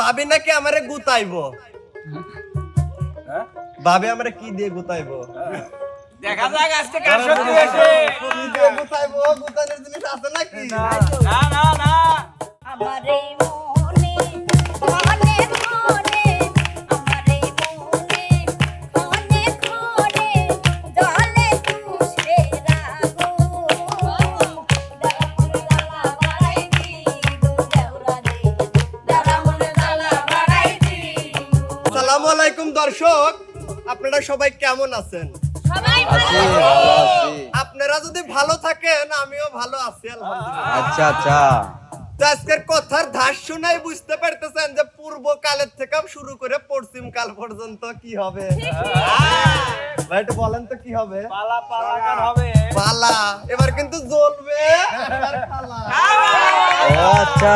ভাবি নাকি আমারে গুতাইবো। ভাবি আমারে কি দিয়ে গুতাইবো? দেখা যাক আজকে কার শক্তি বেশি। কি দিয়ে গুতাইবো? গুতানোর জিনিস আছে নাকি? না না না আমার এই মনে মনে মনে আমার এই মনে মনে মনে জলে তুষে রাগো দারা বাড়াই দি দেওরা রে দারা মনে লালা বাড়াই দি। আসসালামু আলাইকুম দর্শক, আপনারা সবাই কেমন আছেন? সবাই ভালো আপনারা যদি ভালো থাকেন আমিও ভালো আছি আলহামদুলিল্লাহ। আচ্ছা আচ্ছা, তো আজকের কথার ধাস শুনাই বুঝতে পারতেছেন যে পূর্ব কালের থেকে শুরু করে পশ্চিম কাল পর্যন্ত কি হবে। ভাই একটু বলেন তো কি হবে? পালা পালা গান হবে। পালা এবার কিন্তু জ্বলবে আর খালা। ও আচ্ছা,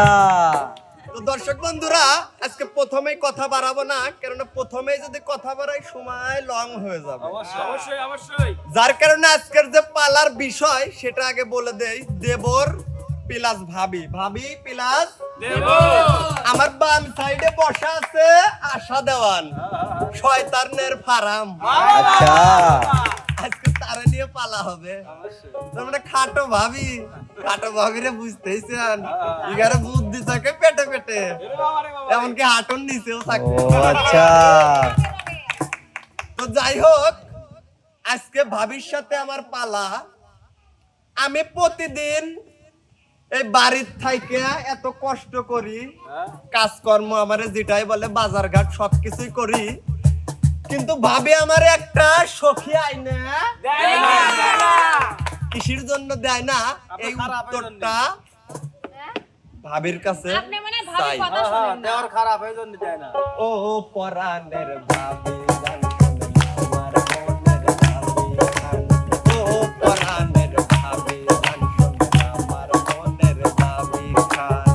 তো দর্শক বন্ধুরা, আজকে প্রথমেই কথা বাড়াবো না, কারণ প্রথমেই যদি কথা বাড়াই সময় লং হয়ে যাবে। অবশ্যই অবশ্যই অবশ্যই। যার কারণে আজকের যে পালার বিষয় সেটা আগে বলে দেই। দেবর প্লাস ভাবি, ভাবি প্লাস দেব আমার বাম সাইডে বসা আছে আশা দেওয়ান, শয়তানের ফারাম। আচ্ছা আজকে তারে নিয়ে পালা হবে। তার মানে খাটো ভাবি, খাটো ভাবিরে বুঝতেইছেন, ইগারে বুদ্ধি থাকে পেটে পেটে, এমনকি হাঁটুর নিচেও থাকে। ও আচ্ছা, তো যাই হোক, আজকে ভাবির সাথে আমার পালা। আমি প্রতিদিন এই বাড়ির থাইকে এত কষ্ট করি, কাজকর্ম আমারে যেটাই বলে বাজার ঘাট সবকিছুই করি, কিন্তু ভাবি আমার একটা সখী আইনে কিসের জন্য দেয় না, এই উত্তরটা ভাবির কাছে আপনি মানে ভাবি চাই। কথা শুনেন না। দেওয়ার খারাপ এই জন্য দেয় না। ও পরাণের ভাবি গান শোনেন আমার মনের ভাবি গান। ও পরাণের ভাবি গান শোনেন আমার মনের ভাবি গান।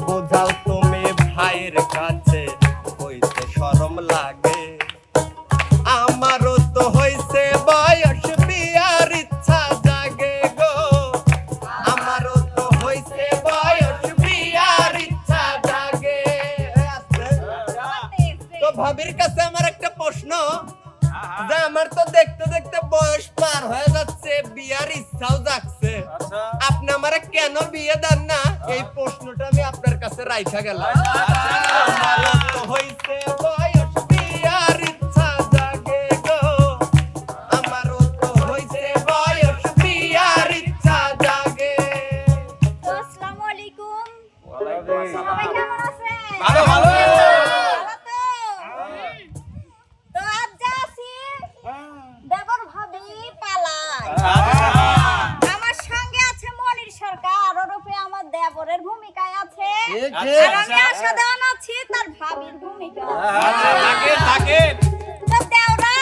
বোঝাও তুমি ভাইয়ের কাছে হইতে শরম লাগে, আমারও তো হইছে বয়স বিয়ার ইচ্ছা জাগে গো, আমারও তো হইছে বয়স বিয়ার ইচ্ছা জাগে। তো ভাবির কাছে আমার একটা প্রশ্ন, যে আমার তো দেখতে দেখতে বয়স পার হয়ে যাচ্ছে, বিয়ার ইচ্ছাও জাগছে, আচ্ছা আপনি আমারে কেন বিয়ে দেন না? এই প্রশ্নটা আমি আপনার কাছে রাইখা গেলাম। আমারও তো হইছে বয়স বিয়ার ইচ্ছা জাগে গো, আমারও তো হইছে বয়স বিয়ার ইচ্ছা জাগে। তো আসসালামু আলাইকুম। সবাই কেমন আছেন? ভালো, ভালো। ভালো তো? তো আজ যা আছি, দেবর ভাবি পালায়। আমার সঙ্গে আছে মনির সরকার, ওরফে আমার দেবরের ভূমিকায় আছে। আর আমি আশা দেওয়ান আছি তার ভাবির ভূমিকা। থাকে থাকে। তো দেওরা,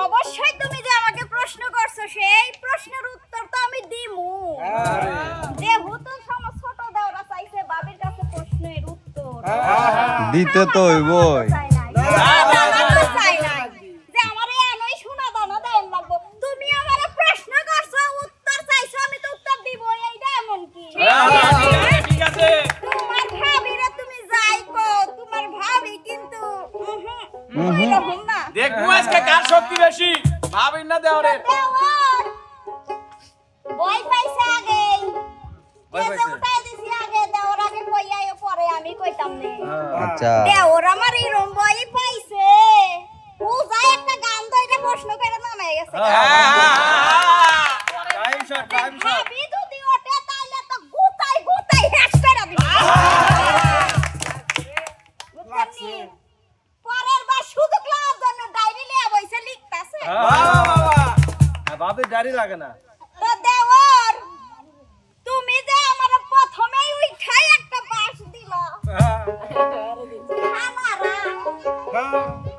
অবশ্যই তুমি যে আমাকে প্রশ্ন করছো সেই প্রশ্নের উত্তর তো আমি দিমু। যেহেতু সমস্ত ছোট দেওরা চাইছে ভাবির কাছে প্রশ্নের উত্তর। দিতে তো হইবই। চাই নাই। জানাতে চাই নাই। যে আমারে এনই শোনা দানা দেন লাগবো। তুমি আমারে প্রশ্ন করছো, উত্তর চাইছো, আমি তো উত্তর দিবই, এইটা এমন কি? ঠিক আছে। তোমার ভাবিরে তুমি যাই কো, তোমার ভাবি কিন্তু ওইরকম না। দেখবো আজকে কার শক্তি বেশি, ভাবিন না দেওয়ারের। দেওর বই পাইছে আগেই। ভয় কে যে পাইছে? উঠাই দিছি আগে, দেওর আগে কইয়াই পরে আমি কইতাম নে। আচ্ছা, দেওর আমার এরম বই পাইছে। ও যায় একটা গান তো এটা প্রশ্ন করে নামাই গেছে। Time shot time shot. ভাবি যদি ওঠে তাইলে তো গুতাই গুতাই হ্যাশ করে দিবি। বুঝছনি? পরের বার সুযোগ লওয়ার জন্য ডায়েরি লিয়া বইছে লিখতাছে। ভাবির গাড়ি লাগে না। তো দেওর, তুমি যে আমার প্রথমেই উঠাই একটা বাস দিলা। খালারা,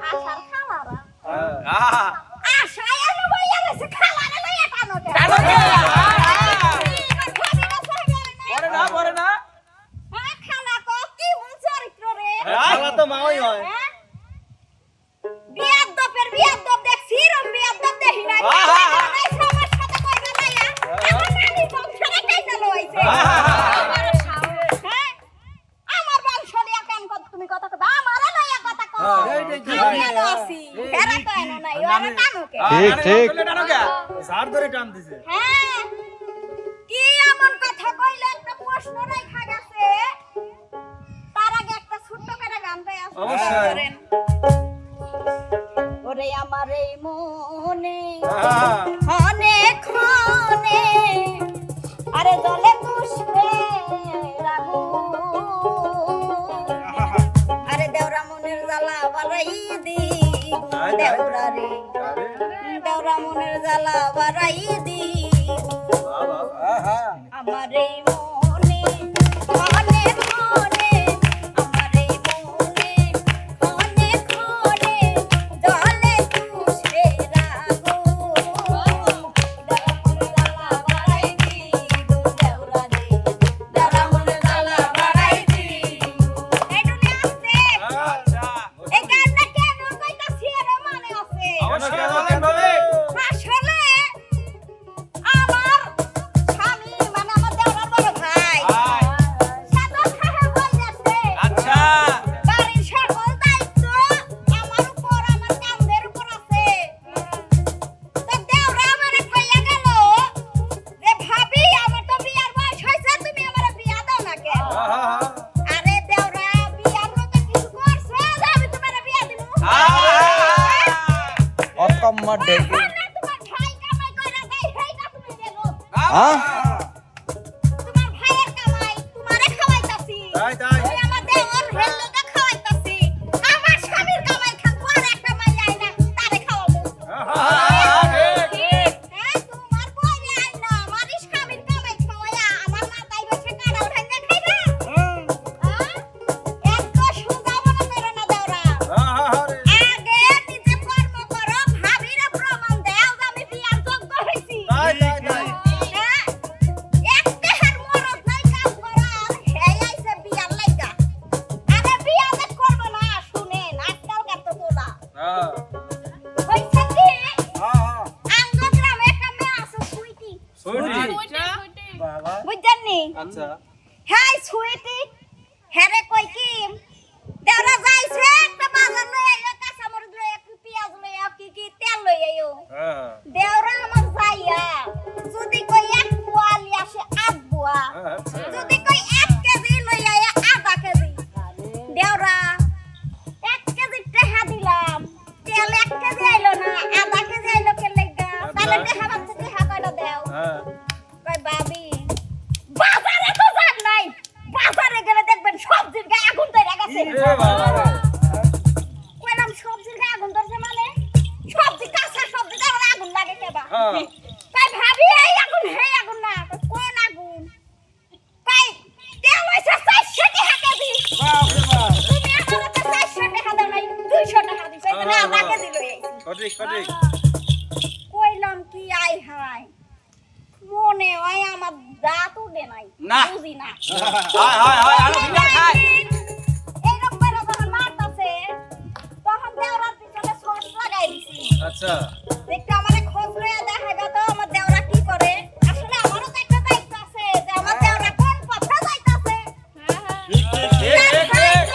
আশার খালারা। আশায় এলো বইয়া গেছে, খালারা লইয়া টানো কে? পরে না পরে না। হ্যাঁ, খালা কো কি হুন চরিত্র রে? খালা তো মাওই হয়। হ্যাঁ? বিয়াদ্দপের বিয়াদ্দপ দেখছি, রম বিয়াদ্দপ দেখি নাই। এই সবার সাথে কইরা লাইয়া, এখন আমি বংশরে কাইনা লইছে। হ্যাঁ? আমার বংশ লিয়া কেন তুমি কথা কবা? হেরা কয় না নাই ওরা টানুকে ঠিক ঠিক সার ধরে টান দিছে হ্যাঁ কি এমন কথা কইলে একটা প্রশ্ন রাখা গেছে তার আগে একটা ছোট্ট করে গান গাই আসুন অবশ্যই। ওরে আমার এই মনে অনেক ক্ষণে আরে জলে পুষ্পে আরে দেওরা মনের জ্বালা বাড়াই দি দেওরা রে দেওরা মনের জ্বালা বাড়াই দি আমার এই মনে অনেক ক্ষণে আমার এই মনে অনেক ক্ষণে জলে পুষ্পে রাগো দেওরা মনের জ্বালা বাড়াই দি দেওরা রে দেওরা মনের জ্বালা বাড়াই দি এই দুনিয়া আছে আচ্ছা এই গানটা কেন কইতাছি এর মানে আছে অবশ্যই বলেন ভাবে আসলে আমার স্বামী মানে আমার দেওরার বড় ভাই সাদা খাহে বলতেছে আচ্ছা বাড়ির সকল দায়িত্ব আমার উপর আমার কাঁধের উপর আছে তো দেওরা আমারে কইয়া গেল যে ভাবি আমার তো বিয়ার বয়স হইছে তুমি আমারে বিয়া দাও না কেন আরে দেওরা বিয়ার মতো কিছু করছে যে আমি তোমারে বিয়া দিব অকম্মা ডেকে না তোমার ভাই কামাই কইরা দেই হেইটা তুমি দেবো হ্যাঁ তোমার ভাইয়ের কামাই তোমারে খাওয়াইতাছি তাই তাই ওই আমার দেওর হেলটা খাওয়াইতাছি আমার স্বামীর কামাই খান পরে একটা মাই আইনা তারে খাওয়াবো ঠিক হ্যাঁ তোমার বইরে আইনা আমার স্বামীর কামাই খাওয়াইয়া আমার মাথায় বসে কাড়াল ভাঙা খাইবা হ্যাঁ এত সুজা মনে করে না দেওরা আগে নিজে কর্ম করো ভাবিরে প্রমাণ দাও যে আমি বিয়ার যোগ্য হইছি তাই তাই তাই হ্যাঁ একটা হার মরদ নাই কাজ করার হেই আইছে বিয়ার লাইগা আরে বিয়া যে করব না শুনেন আজকালকার তো তোলা হইছে কি আঙ্গ গ্রামে একটা মেয়ে আছে সুইটি বুঝছেন নি আচ্ছা হ্যাঁ সুইটি হ্যারে কই কি দেওরা যাইছে একটা বাজার লই আইও কাঁচা মরিচ লই একটু পেঁয়াজ লই আইও কি কি তেল লই আইও দেওরা আমার যাইয়া যদি কই এক পোয়ালি আসে 8 বুয়া যদি কই 1 কেজি লই আইয়া আধা কেজি দেওরা 1 কেজি টাকা দিলাম তেল 1 কেজি আইলো না আধা কেজি আইলো কে লাগা তাহলে টাকা বাচ্চা টাকা কয়টা দাও কই বাবি বাজারে তো যান নাই বাজারে গেলে দেখবেন সবজির গায়ে আগুন ধরে গেছে কইলাম সবজির গায়ে আগুন ধরছে মানে সবজি কাঁচা সবজি গায়ে আগুন লাগে কেবা তাই ভাবি এই আগুন হেই আগুন না কই কোন আগুন কই তেল হইছে 400 টাকা কেজি তুমি আমাকে 400 টাকা দাও নাই 200 টাকা দিছ তাহলে আধা কেজি লই আইছি সঠিক সঠিক কইলাম কি আই হাই মনে হয় আমার দাঁত উঠে নাই না। বুঝি না হয় আরো ভিডিও খাই এইরকম করে যখন মারতাছে তখন দেওরার পিছনে শর্ট লাগাই দিছি আচ্ছা একটু আমারে খোঁজ লইয়া দেখাইবা তো আমার দেওরা কি করে আসলে আমারও তো একটা দায়িত্ব আছে যে আমার দেওরা কোন পথে যাইতাছে ঠিক ঠিক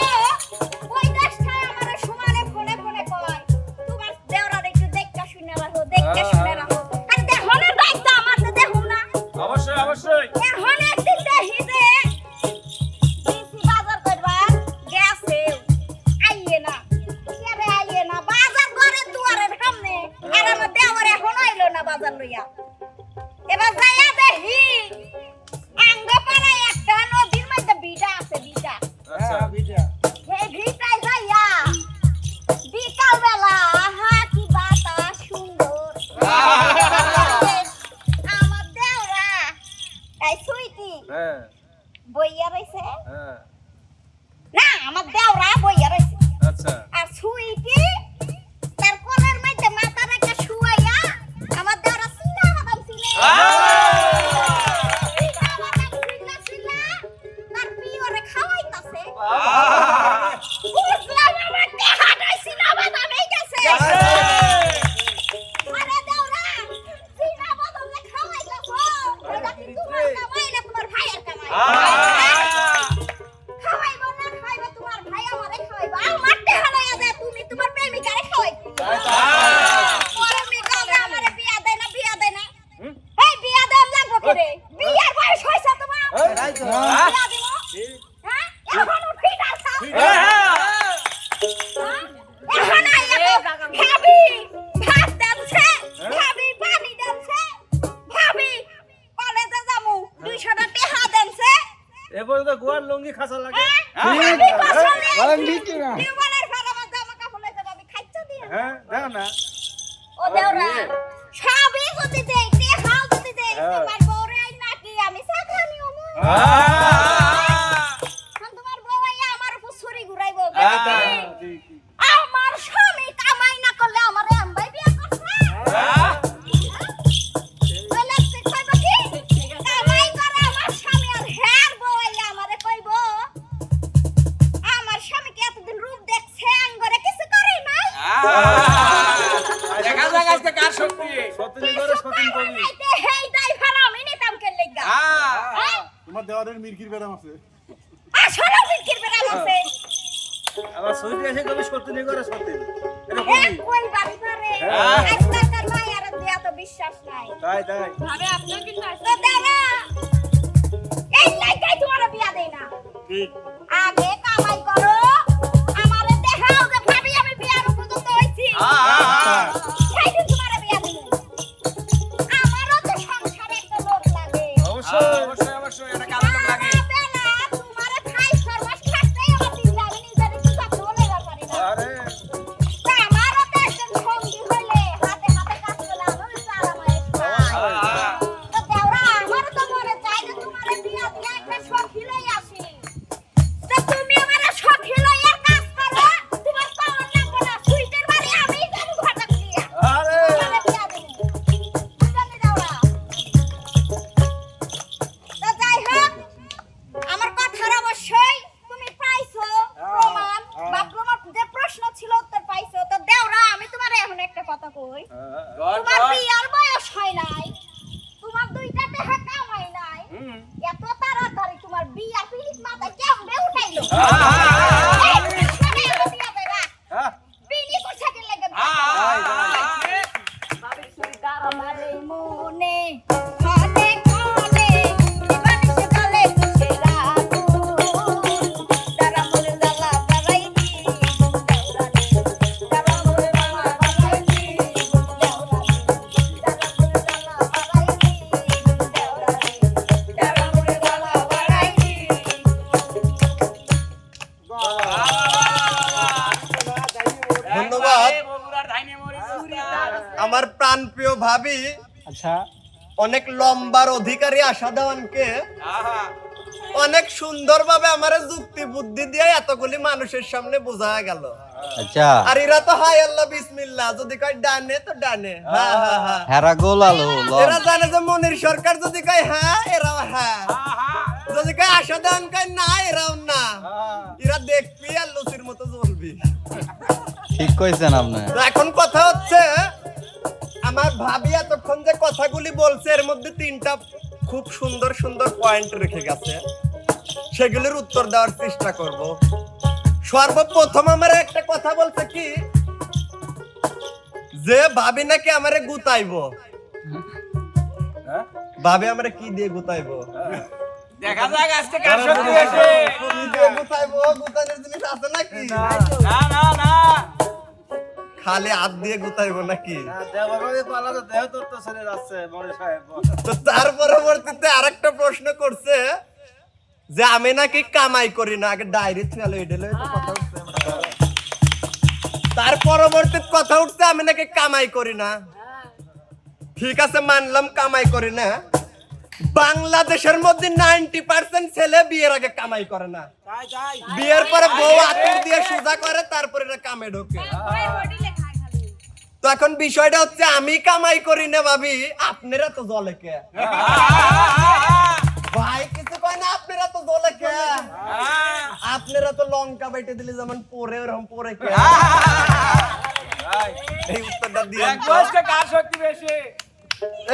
ওই দেশটায় আমারে সমানে ফোনে ফোনে কয় তোমার দেওরার একটু দেখটা শুনে রাখো দেখটা শুনে রাখো আর দেহনের দায়িত্ব আমার তো দেহুম না অবশ্যই অবশ্যই এখন একদিন দেখি যে দিছি বাজার করবা গেছে আইয়ে না কেরে আইয়ে না বাজার করে দুয়ারের সামনে আর আমার দেওয়ার এখন আইলো না বাজার লইয়া এবার যাইয়া দেখি আঙ্গ পাড়ায় একটা নদীর মধ্যে বিটা আছে বিটা আচ্ছা সেই ভিটায় যাইয়া বিকাল বেলা আহা কি বাতাস সুন্দর আমার দেওরা এই সুইটি হ্যাঁ বইয়া রইছে হ্যাঁ না আমার দেওরা বইয়া রইছে আচ্ছা আর সুইটি তার কোলের মধ্যে মাথা রেখে শুয়াইয়া আমার দেওরা সিনা বাদাম পর্যন্ত গোয়ার লুঙ্গি খাসা লাগে। আমি পছন্দ বলেন বিক্রি না টিউবওয়েলের ফাড়া আমার জামা কাপড় লইতে ভাবি খাইছা দিয়ে হ্যাঁ দেখো না ও দেওরা সবই যদি দেই তে হাও যদি দেই তোমার বউরে আই নাকি আমি সাকরানি হমু তোমার বউ আই আমার উপর ছুরি ঘুরাইবো আমার স্বামী কামাই না করলে আমারে আমবাই বিয়া করছে বলে সে কইব কি কামাই করে আমার স্বামী আর হের বউ আই আমারে কইব আমার স্বামী কি এতদিন রূপ দেখছে আঙ্গরে কিছু করে নাই দেখা যাক আজকে কার শক্তি সত্যি করে সত্যি কবি হেই ড্রাইভার আমি নিতাম কে লাগা তোমার দেওয়ারের মিরকির বেরাম আছে আসলে বিক্রির বেরাম আছে আবার সত্যি এসে কবি সত্যি করে সত্যি এটা এ কবি কোন বাড়ি করে আজকালকার মায়ের দেয়া তো বিশ্বাস নাই তাই ভাবে আপনি কি তো দেনা এই লাইকাই তোমার বিয়া দেই না ঠিক আগে কামাই করো আমারে দেখাও যে ভাবি আমি বিয়ার উপযুক্ত হইছি সেই দিন তোমার বিয়া দিই আমারও তো সংসারে একটা লোক লাগে অবশ্যই অবশ্যই অবশ্যই এটা কারণ লাগে বেলা তোমারে খাই সর্বস খাইতেই আমার দিন যাবে নিজের একটু যত্ন লইবার পারি না আরে তা আমারও তো একজন সঙ্গী হইলে হাতে হাতে কাজ করলে আমিও একটু আরামায়েশ পাই। তো দেওরা আমারও তো মনে চাই যে তোমারে বিয়া দিয়া একটা সখী লই আসি। তো তুমি আমারে সখী লইয়া কাজ করো, তোমার পাওয়ার লাগবে না, সুইটের বাড়ি আমিই যাবো ঘটা দিয়া। আরে তোমারে বিয়া দিবো। বুঝলি দেওরা? তো যাই হোক, আমার কথার অবশ্যই তুমি পাইছো প্রমাণ বা প্রমাণ যে প্রশ্ন ছিল উত্তর পাইছো। তো দেওরা আমি তোমারে এখন একটা কথা কই, তোমার বিয়ার বয়স হয় নাই, তোমার দুইটা দেহা কামাই নাই, এত তাড়াতাড়ি তোমার বিয়া পিড়িত মাথায় কেমনে উঠাইলো? এই প্রশ্নটা আমি দিয়া দেবা। বিনি করছে কি লাগে? আমারে মনে মনে মনে দিবানিশ কালে খুশি রাখু তারা মোরে জ্বালা বাড়াইনি তারা মোরে জ্বালা বাড়াইনি তারা মোরে জ্বালা বাড়াইনি তারা মোরে জ্বালা বাড়াইনি ধন্যবাদ বগুড়ার ধাইনে মরি আমার প্রাণপ্রিয় ভাবি আচ্ছা অনেক লম্বার অধিকারী আশা দেওয়ানকে আহা অনেক সুন্দরভাবে আমারে যুক্তি বুদ্ধি দিয়ে এতগুলি মানুষের সামনে বোঝা গেল। আচ্ছা আর এরা তো হাই আল্লাহ বিসমিল্লাহ, যদি কয় ডানে তো ডানে, হ্যাঁ হ্যাঁ হ্যাঁ। হেরা গোল আলো এরা জানে যে মনির সরকার যদি কয় হ্যাঁ এরাও হ্যাঁ, যদি কয় আশা দেওয়ান কয় না এরাও না। এরা দেখবি আর লুচির মতো জ্বলবি। ঠিক কইছেন আপনি। তো এখন কথা হচ্ছে আমার ভাবি এতক্ষণ যে কথাগুলি বলছে এর মধ্যে তিনটা খুব সুন্দর সুন্দর পয়েন্ট রেখে গেছে, সেগুলির উত্তর দেওয়ার চেষ্টা করব। সর্বপ্রথম আমার একটা কথা বলছে কি যে ভাবি নাকি আমারে গুতাইবো। ভাবি আমারে কি দিয়ে গুতাইবো? দেখা যাক আজকে কার শক্তি বেশি কি দিয়ে গুতাইবো? গুতানোর জিনিস আছে নাকি? না না না খালি হাত দিয়ে গুতাইবো নাকি? দেওয়ারে পালা তো দেহ তোর তো ছেড়ে যাচ্ছে মরে সাহেব তো তার পরবর্তীতে আরেকটা প্রশ্ন করছে যে আমি নাকি কামাই করি না। আগে ডায়েরি থুয়ালো এটা লইতো কথা উঠছে। তার পরবর্তীতে কথা উঠছে আমি নাকি কামাই করি না। ঠিক আছে মানলাম কামাই করি না। বাংলাদেশের মধ্যে 90% ছেলে বিয়ের আগে কামাই করে না, তাই তাই বিয়ের পরে বউ আতুর দিয়ে সোজা করে তারপরে না কামে ঢোকে। তো এখন বিষয়টা হচ্ছে আমি কামাই করি না ভাবি, আপনারা তো জলে কে? ভাই কিছু কয় না, আপনারা তো জলে কে? আপনারা তো লঙ্কা বাইটে দিলে যেমন পরে ওরকম পরে কে? এই উত্তরটা দিয়ে দেখবো আজকে কার শক্তি বেশি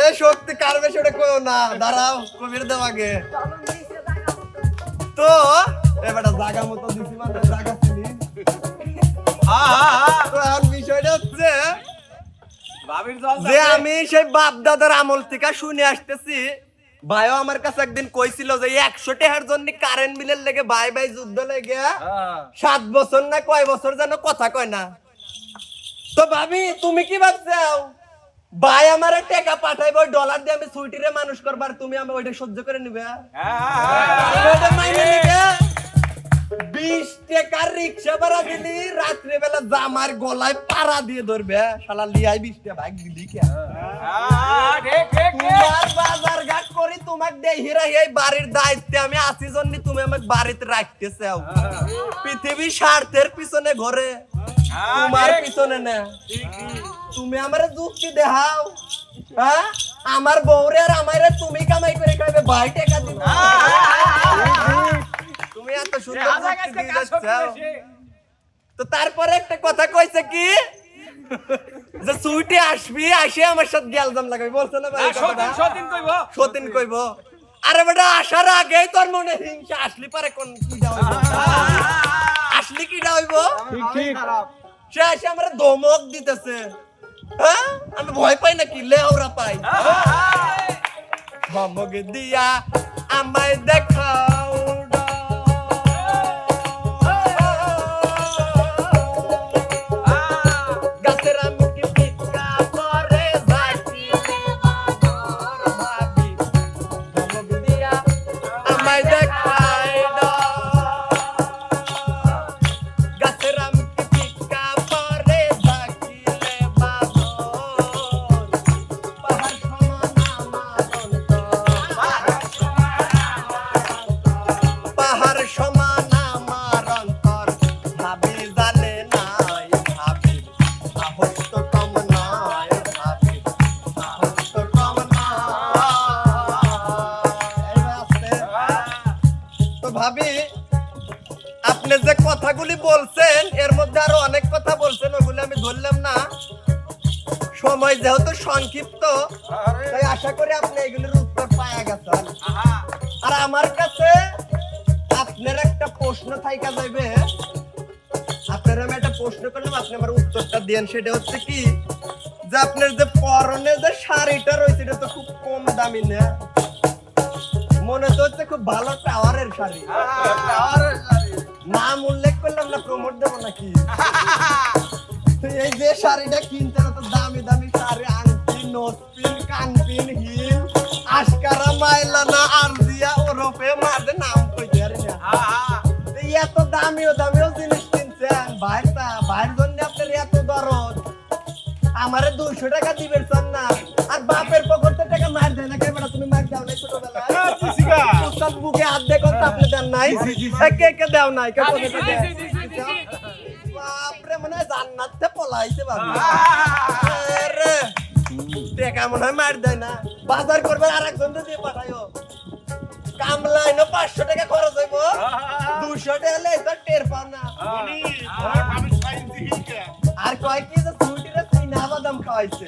এই শক্তি কার বেশি ওটা কইও না, দাঁড়াও কবির দেব আগে। তো এবারে জায়গা মতো দিছি, মানে জায়গা ছিলি। তো এখন বিষয়টা হচ্ছে ভাবির জল যে আমি সেই বাপ দাদার আমল থেকে শুনে আসতেছি। ভাইও আমার কাছে একদিন কইছিল যে 100 টাকার জন্য কারেন্ট বিলের লেগে ভাই ভাই যুদ্ধ লেগে 7 বছর না কয় বছর যেন কথা কয় না। তো ভাবি তুমি কি ভাবছাও ভাই আমার টাকা পাঠাইবো ডলার দিয়ে আমি সুইটিরে মানুষ করবার তুমি আমি ওইটা সহ্য করে নিবে তুমি ওইটা মাইনে নিবে 20 টাকার রিক্সা ভাড়া দিলি রাত্রে বেলা জামার গলায় পাড়া দিয়ে ধরবে শালা লিয়াই 20 টাকা ভাগ দিলি কে তোমার বাজার ঘাট করি তোমাক দেহি রাহি এই বাড়ির দায়িত্বে আমি আছি জন্য তুমি আমাকে বাড়িতে রাখতে চাও পৃথিবীর স্বার্থের পিছনে ঘরে তোমার পিছনে না তুমি আমারে যুক্তি দেখাও হ্যাঁ আমার বউরে আর আমারে তুমি কামাই করে খাইবে ভাই টাকা দিবে তুমি এত সুন্দর যুক্তি দিয়ে যাচ্ছাও। তো তারপরে একটা কথা কইছে কি যে সুইটি আসবি আসে আমার সাথে গ্যালজাম লাগাবি বলছ না ভাই সতীন কইব আরে বেটা আসার আগেই তোর মনে হিংসা আসলি পারে কোন কি হইব আসলি কি হইব ঠিক সে এসে আমরা ধমক দিতেছে হ্যাঁ আমি ভয় পাই নাকি লেওরা পাই ধমক দিয়া আমায় দেখাও গাছের আমি কি পিকা করে যাচ্ছি ভাবি ধমক দিয়া আমায় দেখাই গাছের আমি কি পিকা করে যাচ্ছিলে বাবা পাহাড় সমান আমার পাহাড় সমান আমার অন্তর ভাবি জানে নাই ভাবি সাহস তো কম নয় ভাবি সাহস তো কম নয় তো ভাবি আপনি যে কথাগুলি বলছেন এর মধ্যে আরো অনেক কথা বলছেন ওগুলো আমি ধরলাম না সময় যেহেতু সংক্ষিপ্ত তাই আশা করি আপনি এগুলোর উত্তর পাওয়া গেছেন আর আমার কাছে আপনার একটা প্রশ্ন থাইকা যাইবে আপনার আমি একটা প্রশ্ন করলাম আপনি আমার উত্তরটা দেন সেটা হচ্ছে কি যে আপনার যে পরনে যে শাড়িটা রয়েছে এটা তো খুব কম দামি না মনে তো হচ্ছে খুব ভালো টাওয়ারের শাড়ি নাম উল্লেখ করলাম না প্রমোট দেবো নাকি তো এই যে শাড়িটা কিনতে তো দামি দামি শাড়ি আংটি নোসপিন কানপিন হিল আশকারা মাইলানা আরজিয়া ওরফে মাঝে নাম কইতে আরে না এত দামিও জিনিস কিনছেন ভাইটা ভাইয়ের জন্য আপনার এত দরদ আমারে 200 টাকা দিবেন চান না আর বাপের পকেটে টাকা মার দেয় না কে বেটা তুমি মার দাও না ছোটবেলায় উস্তাদ বুকে হাত দেখো তো আপনি দেন নাই কে কে দাও নাই কে পকেটে দেয় বাপরে মনে হয় জান্নাতে পলাইছে বাবা আরে টাকা মনে হয় মার দেয় না বাজার করবে আরেকজন দিয়ে পাঠাইও কামলা এনে 500 টাকা খরচ হইব 200 টাকা হলে তো টের পাও না আর কয় কি যে সুইটিরে চিনা বাদাম খাওয়াইছে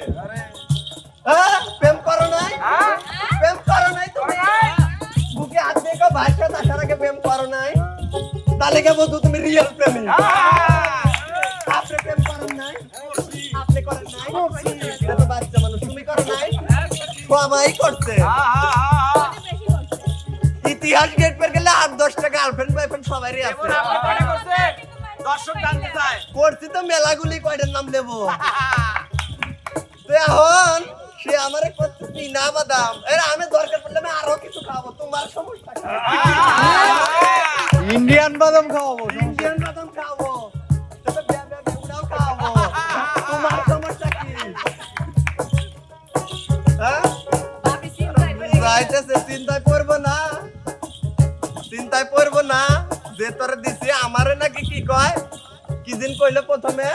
হ্যাঁ প্রেম করো নাই প্রেম করো নাই তুমি বুকে হাত দেখো ভাষা আসার আগে প্রেম করো নাই তাহলে কে বলতো তুমি রিয়েল প্রেমিক আপনি প্রেম করেন নাই আপনি করেন নাই এটা তো বাচ্চা মানুষ তুমি করো নাই সবাই করছে ইতিহাস গেট পর গেলে 8-10 টাকা গার্লফ্রেন্ড বয়ফ্রেন্ড সবারই আছে দর্শক জানতে চায় করছি তো মেলাগুলি কয়টার নাম দেবো তো এখন সে আমারে করছে চিনা বাদাম এর আমি দরকার পড়লে আমি আরো কিছু খাবো তোমার সমস্যা ইন্ডিয়ান বাদাম খাওয়াবো ইন্ডিয়ান বাদাম খাবো তবে বেউড়াও খাবো তোমার সমস্যা কি হ্যাঁ যাইতেছে চিন্তায় পড়বো না যে তোরে দিছি আমারে নাকি কি কয় কি দিন কইলো প্রথমে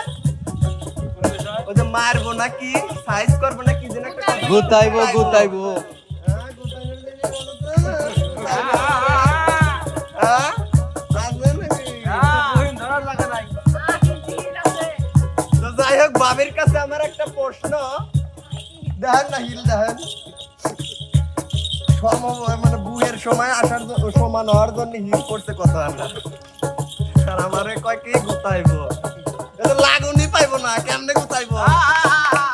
ওই যে মারবো না কি সাইজ করবো না কি দিন একটা কথা গুতাইবো হ্যাঁ, গুতাইনের দিনই বলো তো। হ্যাঁ? আসবে নাকি? তো যাই হোক বাবির কাছে আমার একটা প্রশ্ন দেখেন না হিল দেখেন মানে বুয়ের সময় আসার সমান হওয়ার জন্য হিল করছে কথা আমরা আর আমারে কয় কি গুতাইবো এটা লাগুনি পাইবো না কেমনে গুতাইবো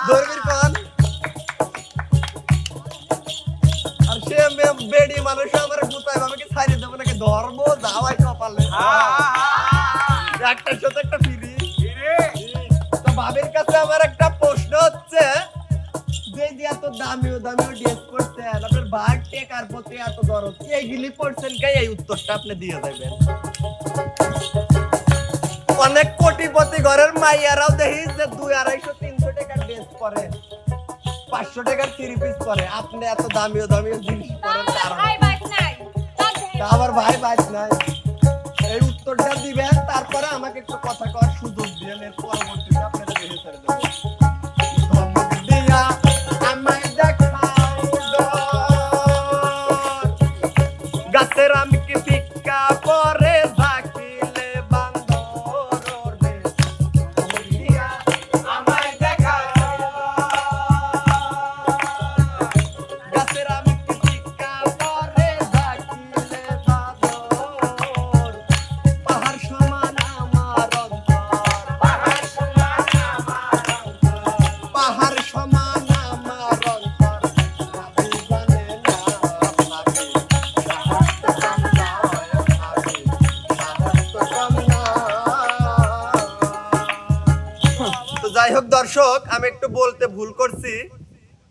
ধরবির কোন আর সে বেডি মানুষ আমার গুতাইবো আমি কি ছাড়িয়ে দেবো নাকি ধরবো যাওয়াই কপালে একটার সাথে একটা ফিরি তো ভাবির কাছে আমার একটা প্রশ্ন হচ্ছে দামিও ড্রেস পরছেন, আপনার ভাগ টেকার প্রতি এত দরদ, এইগুলি পড়ছেন কে? এই উত্তরটা আপনি দিয়ে যাবেন। অনেক কোটিপতি ঘরের মাইয়ারাও দেখি যে 200-250-300 টাকার ড্রেস পরে, 500 টাকার 3 পিস পরে। আপনি এত দামিও জিনিস পরেন কারণ ভাই ভাই নাই আমার ভাই বাইক নাই। এই উত্তরটা দিবেন, তারপরে আমাকে একটু কথা কওয়ার সুযোগ দিবেন, এর পরবর্তীতে আপনারা দেখে ছেড়ে দেবেন। ধমক দিয়া আমায় দেখাও ডর, গাছের আমি কি ভিক্ষা পরে থাকিলে বান্দর রে। ধমক দিয়া আমায় দেখাও ডর, গাছের আমি কি ভিক্ষা পরে থাকিলে বান্দর। পাহাড় সমান আমার অন্তর, পাহাড় সমান আমার অন্তর, পাহাড় সমান আমার অন্তর। ভাবি জানে না ভাবি, সাহস তো কম নয় ভাবি, সাহস তো কম নয়। তো যাই হোক দর্শক, আমি একটু বলতে ভুল করছি,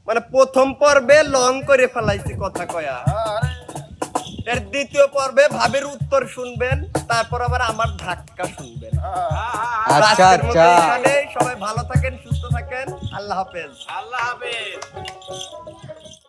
মানে প্রথম পর্বে লং করে ফেলাইছি কথা কয়া। এর দ্বিতীয় পর্বে ভাবির উত্তর শুনবেন, তারপর আবার আমার ধাক্কা শুনবেন। আচ্ছা আজকের মতো আচ্ছা এখানেই। সবাই ভালো থাকেন, সুস্থ থাকেন, আল্লাহ হাফেজ। আল্লাহ হাফেজ।